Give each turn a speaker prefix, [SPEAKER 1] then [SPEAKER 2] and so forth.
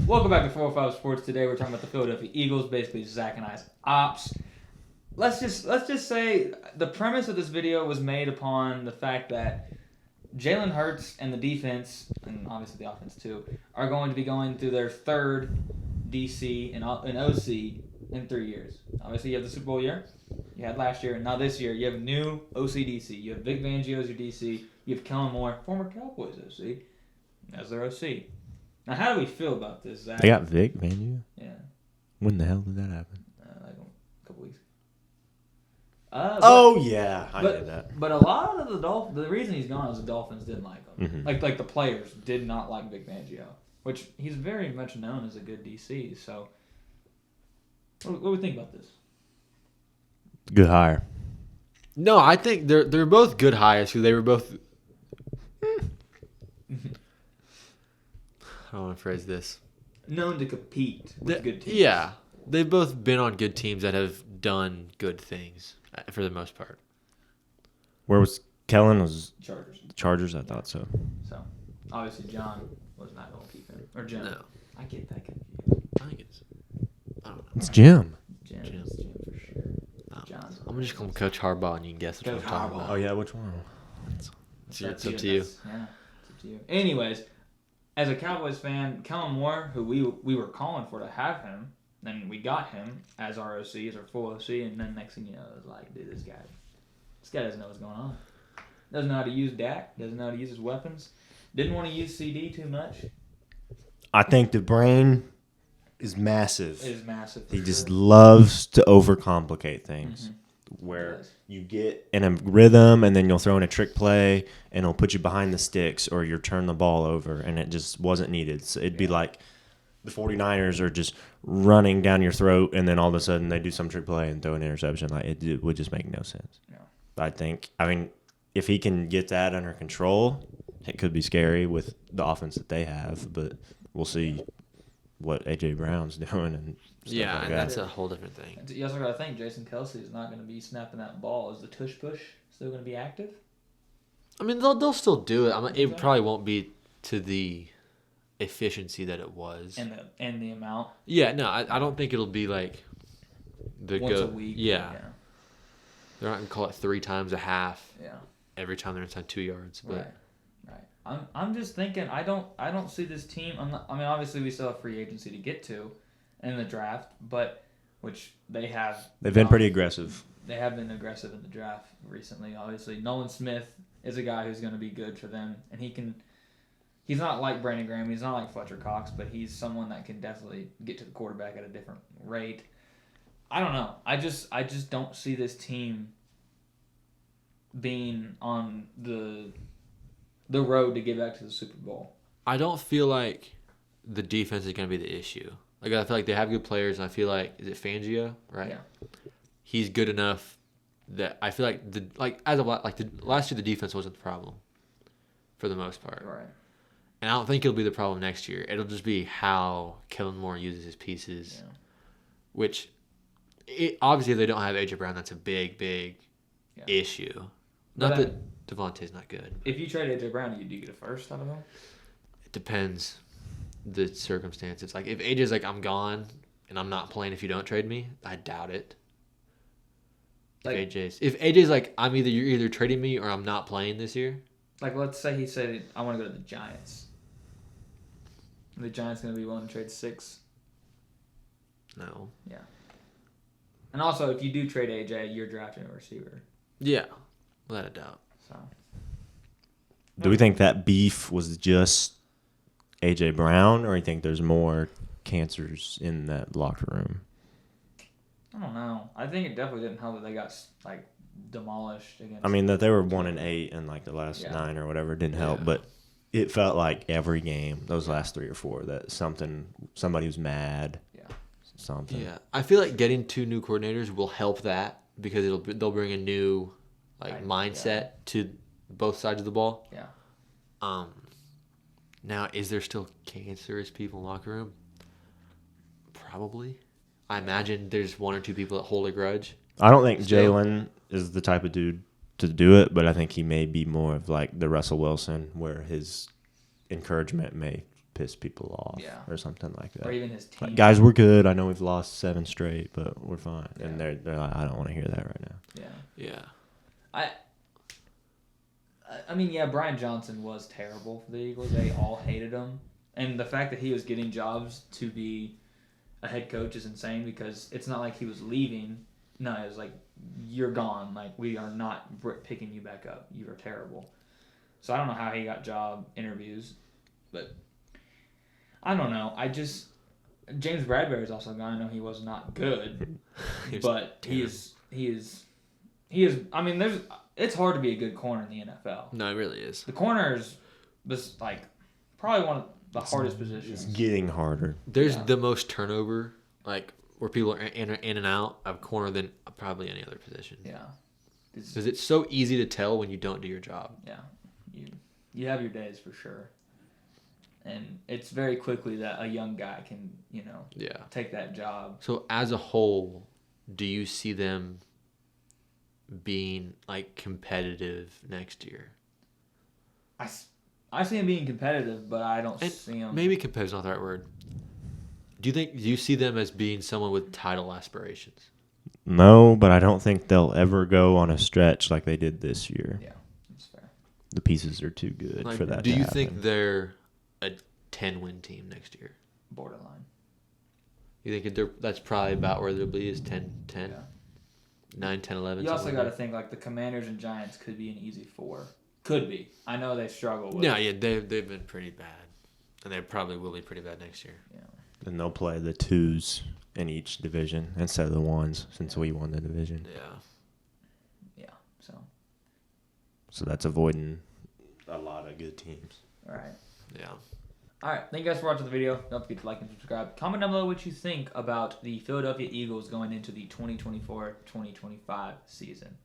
[SPEAKER 1] Welcome back to 405 Sports. Today we're talking about the Philadelphia Eagles, basically Zach and I's ops. Let's just say the premise of this video was made upon the fact that Jalen Hurts and the defense, and obviously the offense too, are going to be going through their third DC and OC in 3 years. Obviously you have the Super Bowl year, you had last year, and now this year you have new OC-DC. You have Vic Fangio as your DC, you have Kellen Moore, former Cowboys OC, as their OC. Now, how do we feel about this, Zach?
[SPEAKER 2] They got Vic Fangio?
[SPEAKER 1] Yeah.
[SPEAKER 2] When the hell did that happen?
[SPEAKER 1] Like a couple weeks.
[SPEAKER 2] Yeah, I did that.
[SPEAKER 1] But a lot of the reason he's gone is the Dolphins didn't like him.
[SPEAKER 2] Mm-hmm.
[SPEAKER 1] Like the players did not like Vic Fangio, which he's very much known as a good DC. So, what do we think about this?
[SPEAKER 2] Good hire.
[SPEAKER 3] No, I think they're both good hires because they were both. I don't want to phrase this.
[SPEAKER 1] Known to compete with good teams.
[SPEAKER 3] Yeah, they've both been on good teams that have done good things for the most part.
[SPEAKER 2] Where was Kellen? Was
[SPEAKER 1] Chargers.
[SPEAKER 2] Chargers? I thought so.
[SPEAKER 1] So, obviously, John was not going to keep him. Or Jim.
[SPEAKER 3] No,
[SPEAKER 1] I get that confused.
[SPEAKER 3] I think it's. I don't know.
[SPEAKER 2] It's Jim.
[SPEAKER 1] Jim
[SPEAKER 3] Jim.
[SPEAKER 1] is Jim for sure. John's.
[SPEAKER 3] I'm just calling Coach Harbaugh, and you can guess what
[SPEAKER 1] Coach
[SPEAKER 3] I'm talking
[SPEAKER 1] Harbaugh.
[SPEAKER 3] about.
[SPEAKER 2] Oh, yeah, which one?
[SPEAKER 3] It's
[SPEAKER 1] That's
[SPEAKER 3] up to you.
[SPEAKER 1] Yeah, it's up to you. Anyways, as a Cowboys fan, Kellen Moore, who we were calling for to have him, then we got him as our OC, as our full OC, and then next thing you know, it was like, dude, this guy doesn't know what's going on. Doesn't know how to use Dak. Doesn't know how to use his weapons. Didn't want to use CD too much.
[SPEAKER 2] I think the brain is massive.
[SPEAKER 1] It is massive.
[SPEAKER 2] He just loves to overcomplicate things.
[SPEAKER 1] Mm-hmm.
[SPEAKER 2] Where you get in a rhythm and then you'll throw in a trick play and it'll put you behind the sticks or you'll turn the ball over and it just wasn't needed. So it'd be like the 49ers are just running down your throat and then all of a sudden they do some trick play and throw an interception. Like it would just make no sense. Yeah. I mean, if he can get that under control, it could be scary with the offense that they have, but we'll see what A.J. Brown's doing and stuff
[SPEAKER 3] Yeah,
[SPEAKER 2] like
[SPEAKER 3] and
[SPEAKER 2] that.
[SPEAKER 3] that's a whole different thing.
[SPEAKER 1] You also got to think Jason Kelsey is not going to be snapping that ball. Is the tush push still going to be active?
[SPEAKER 3] I mean, they'll still do it. I mean, it probably won't be to the efficiency that it was.
[SPEAKER 1] And the amount.
[SPEAKER 3] Yeah, no, I don't think it'll be like the
[SPEAKER 1] Once a week.
[SPEAKER 3] Yeah. They're not gonna call it 3 times a half.
[SPEAKER 1] Yeah.
[SPEAKER 3] Every time they're inside 2 yards. But
[SPEAKER 1] Right. I'm just thinking I don't see this team. I mean, obviously we still have free agency to get to in the draft, but which they have.
[SPEAKER 2] They've been pretty aggressive.
[SPEAKER 1] They have been aggressive in the draft recently. Obviously, Nolan Smith is a guy who's going to be good for them, and he's not like Brandon Graham. He's not like Fletcher Cox, but he's someone that can definitely get to the quarterback at a different rate. I don't know. I just don't see this team being on the road to get back to the Super Bowl.
[SPEAKER 3] I don't feel like the defense is going to be the issue. Like, I feel like they have good players, and I feel like, is it Fangio, right?
[SPEAKER 1] Yeah.
[SPEAKER 3] He's good enough that I feel like the last year the defense wasn't the problem for the most part.
[SPEAKER 1] Right.
[SPEAKER 3] And I don't think it'll be the problem next year. It'll just be how Kellen Moore uses his pieces, which obviously if they don't have A.J. Brown, that's a big issue. Not that Devontae's not good.
[SPEAKER 1] If you trade A.J. Brown, do you get a first out of him?
[SPEAKER 3] It depends the circumstances. Like, if AJ's like, I'm gone and I'm not playing if you don't trade me, I doubt it.
[SPEAKER 1] Like,
[SPEAKER 3] if AJ's like, you're either trading me or I'm not playing this year.
[SPEAKER 1] Like, let's say he said, I want to go to the Giants. Are the Giants going to be willing to trade 6?
[SPEAKER 3] No.
[SPEAKER 1] Yeah. And also, if you do trade AJ, you're drafting a receiver.
[SPEAKER 3] Yeah, without a doubt.
[SPEAKER 1] So.
[SPEAKER 2] Do we think that beef was just A.J. Brown, or you think there's more cancers in that locker room?
[SPEAKER 1] I don't know. I think it definitely didn't help that they got demolished against.
[SPEAKER 2] I mean, that they were 1-8 in like the last 9 or whatever didn't help, but it felt like every game, those last 3 or 4, that somebody was mad.
[SPEAKER 1] Yeah.
[SPEAKER 2] Something.
[SPEAKER 3] Yeah, I feel like getting 2 new coordinators will help that because they'll bring a new mindset to both sides of the ball.
[SPEAKER 1] Yeah.
[SPEAKER 3] Now, is there still cancerous people in the locker room? Probably. I imagine there's 1 or 2 people that hold a grudge.
[SPEAKER 2] I don't think Jalen is the type of dude to do it, but I think he may be more of like the Russell Wilson, where his encouragement may piss people off
[SPEAKER 1] Yeah.
[SPEAKER 2] or something like that.
[SPEAKER 1] Or even his team.
[SPEAKER 2] Like, guys, we're good. I know we've lost 7 straight, but we're fine.
[SPEAKER 1] Yeah.
[SPEAKER 2] And they're like, I don't want to hear that right now.
[SPEAKER 1] Yeah.
[SPEAKER 3] Yeah.
[SPEAKER 1] I mean, yeah, Brian Johnson was terrible for the Eagles. They all hated him. And the fact that he was getting jobs to be a head coach is insane because it's not like he was leaving. No, it was like, you're gone. Like, we are not picking you back up. You are terrible. So I don't know how he got job interviews, but I don't know. James Bradbury is also gone. I know he was not good, but he is. I mean, it's hard to be a good corner in the NFL.
[SPEAKER 3] No, it really is.
[SPEAKER 1] The corners was like probably one of the hardest
[SPEAKER 2] It's
[SPEAKER 1] positions.
[SPEAKER 2] getting harder.
[SPEAKER 3] There's
[SPEAKER 1] Yeah.
[SPEAKER 3] the most turnover, like where people are in and out of corner than probably any other position.
[SPEAKER 1] Yeah,
[SPEAKER 3] Because it's so easy to tell when you don't do your job.
[SPEAKER 1] yeah. You have your days for sure, and it's very quickly that a young guy can
[SPEAKER 3] Yeah.
[SPEAKER 1] take that job.
[SPEAKER 3] So as a whole, do you see them being like competitive next year?
[SPEAKER 1] I see him being competitive, but I don't
[SPEAKER 3] And
[SPEAKER 1] see him.
[SPEAKER 3] maybe competitive is not the right word. Do you see them as being someone with title aspirations?
[SPEAKER 2] No, but I don't think they'll ever go on a stretch like they did this year.
[SPEAKER 1] Yeah, that's fair.
[SPEAKER 2] The pieces are too good
[SPEAKER 3] Like,
[SPEAKER 2] for that
[SPEAKER 3] do
[SPEAKER 2] to
[SPEAKER 3] you
[SPEAKER 2] happen.
[SPEAKER 3] think they're a 10-win team next year?
[SPEAKER 1] Borderline.
[SPEAKER 3] You think that's probably about where they'll be is 10,
[SPEAKER 1] Yeah.
[SPEAKER 3] 9, 10, 11?
[SPEAKER 1] You also
[SPEAKER 3] something
[SPEAKER 1] got to
[SPEAKER 3] like
[SPEAKER 1] think like the Commanders and Giants could be an easy 4. Could be. I know they struggle
[SPEAKER 3] that.
[SPEAKER 1] with.
[SPEAKER 3] Yeah, they've been pretty bad, and they probably will be pretty bad next year.
[SPEAKER 1] Yeah.
[SPEAKER 2] And they'll play the 2s in each division instead of the 1s since we won the division.
[SPEAKER 3] Yeah.
[SPEAKER 1] Yeah.
[SPEAKER 2] So that's avoiding a lot of good teams.
[SPEAKER 1] All right.
[SPEAKER 3] Yeah.
[SPEAKER 1] All right. Thank you guys for watching the video. Don't forget to like and subscribe. Comment down below what you think about the Philadelphia Eagles going into the 2024-2025 season.